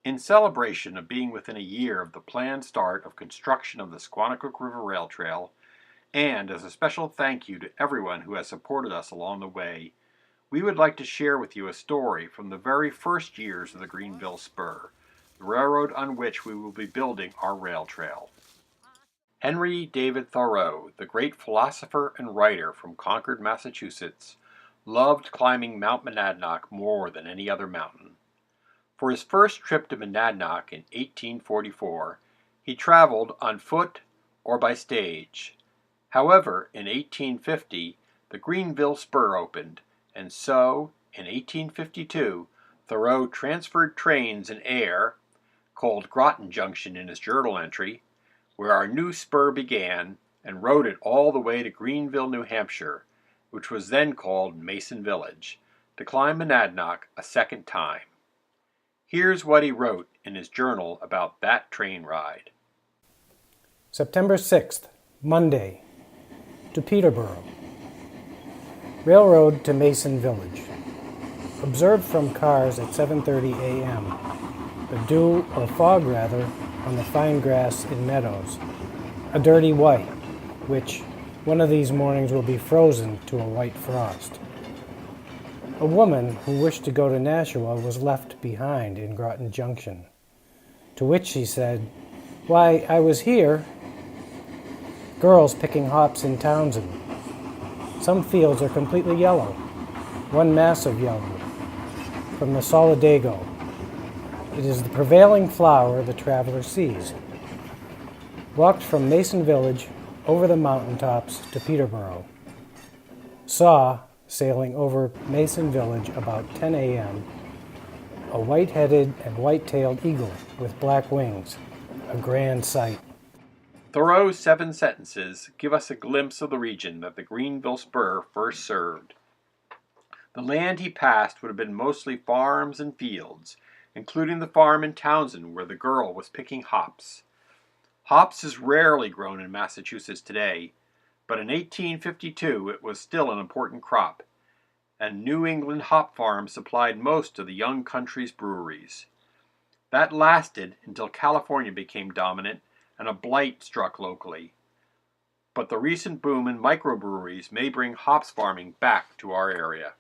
In celebration of being within a year of the planned start of construction of the Squannacook River Rail Trail, and as a special thank you to everyone who has supported us along the way, we would like to share with you a story from the very first years of the Greenville Spur, the railroad on which we will be building our rail trail. Henry David Thoreau, the great philosopher and writer from Concord, Massachusetts, loved climbing Mount Monadnock more than any other mountain. For his first trip to Monadnock in 1844, he traveled on foot or by stage. However, in 1850, the Greenville Spur opened, and so, in 1852, Thoreau transferred trains in air, called Groton Junction in his journal entry, where our new spur began, and rode it all the way to Greenville, New Hampshire, which was then called Mason Village, to climb Monadnock a second time. Here's what he wrote in his journal about that train ride. September 6th, Monday, to Peterborough. Railroad to Mason Village. Observed from cars at 7:30 a.m. The dew, or fog rather, on the fine grass in meadows. A dirty white, which one of these mornings will be frozen to a white frost. A woman who wished to go to Nashua was left behind in Groton Junction, to which she said, "Why, I was here." Girls picking hops in Townsend. Some fields are completely yellow, one mass of yellow, from the solidago. It is the prevailing flower the traveler sees. Walked from Mason Village over the mountaintops to Peterborough. Saw, sailing over Mason Village about 10 a.m., a white-headed and white-tailed eagle with black wings, a grand sight. Thoreau's 7 sentences give us a glimpse of the region that the Greenville Spur first served. The land he passed would have been mostly farms and fields, including the farm in Townsend where the girl was picking hops. Hops is rarely grown in Massachusetts today, but in 1852 it was still an important crop, and New England hop farms supplied most of the young country's breweries. That lasted until California became dominant and a blight struck locally. But the recent boom in microbreweries may bring hops farming back to our area.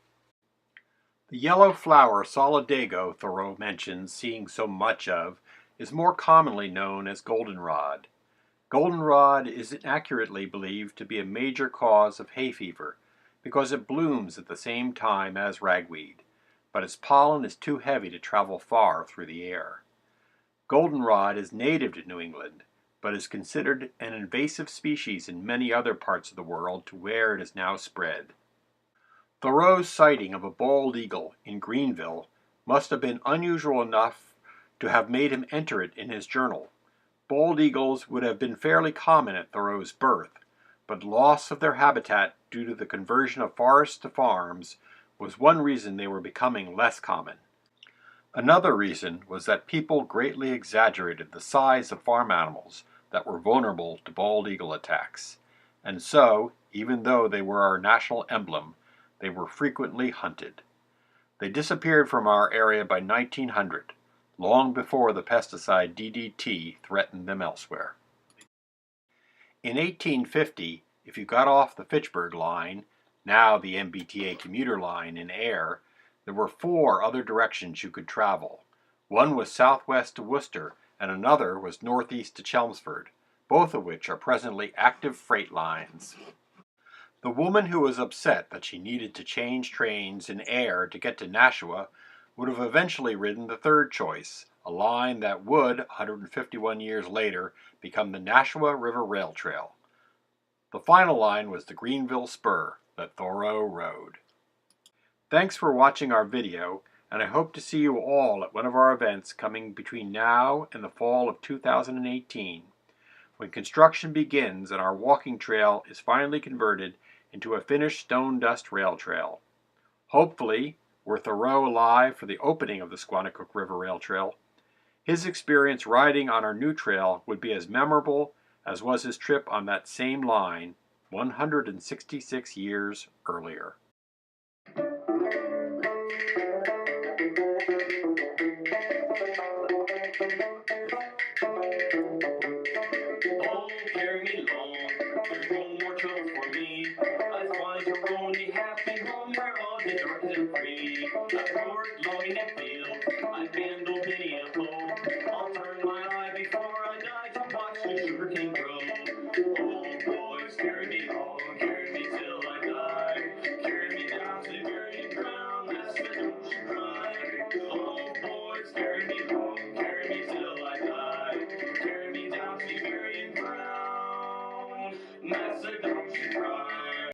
The yellow flower solidago Thoreau mentions seeing so much of is more commonly known as goldenrod. Goldenrod is inaccurately believed to be a major cause of hay fever because it blooms at the same time as ragweed, but its pollen is too heavy to travel far through the air. Goldenrod is native to New England, but is considered an invasive species in many other parts of the world to where it is now spread. Thoreau's sighting of a bald eagle in Greenville must have been unusual enough to have made him enter it in his journal. Bald eagles would have been fairly common at Thoreau's birth, but loss of their habitat due to the conversion of forests to farms was one reason they were becoming less common. Another reason was that people greatly exaggerated the size of farm animals that were vulnerable to bald eagle attacks, and so, even though they were our national emblem, they were frequently hunted. They disappeared from our area by 1900, long before the pesticide DDT threatened them elsewhere. In 1850, if you got off the Fitchburg line, now the MBTA commuter line in air, there were 4 other directions you could travel. One was southwest to Worcester, and another was northeast to Chelmsford, both of which are presently active freight lines. The woman who was upset that she needed to change trains in air to get to Nashua would have eventually ridden the third choice, a line that would, 151 years later, become the Nashua River Rail Trail. The final line was the Greenville Spur that Thoreau rode. Thanks for watching our video, and I hope to see you all at one of our events coming between now and the fall of 2018, when construction begins and our walking trail is finally converted into a finished stone dust rail trail. Hopefully, were Thoreau alive for the opening of the Squannacook River Rail Trail, his experience riding on our new trail would be as memorable as was his trip on that same line 166 years earlier. Oh, carry me long, there's no more trouble for me. I find a lonely, happy home where all is dark and free. I've worked long in the field, I've handled many a foe. I'll turn my eye before I die to watch the sugarcane grow. Oh, boys, carry me home, carry me till I die. Carry me down to the burying ground, that's the don't you cry. Oh, boys, carry me home.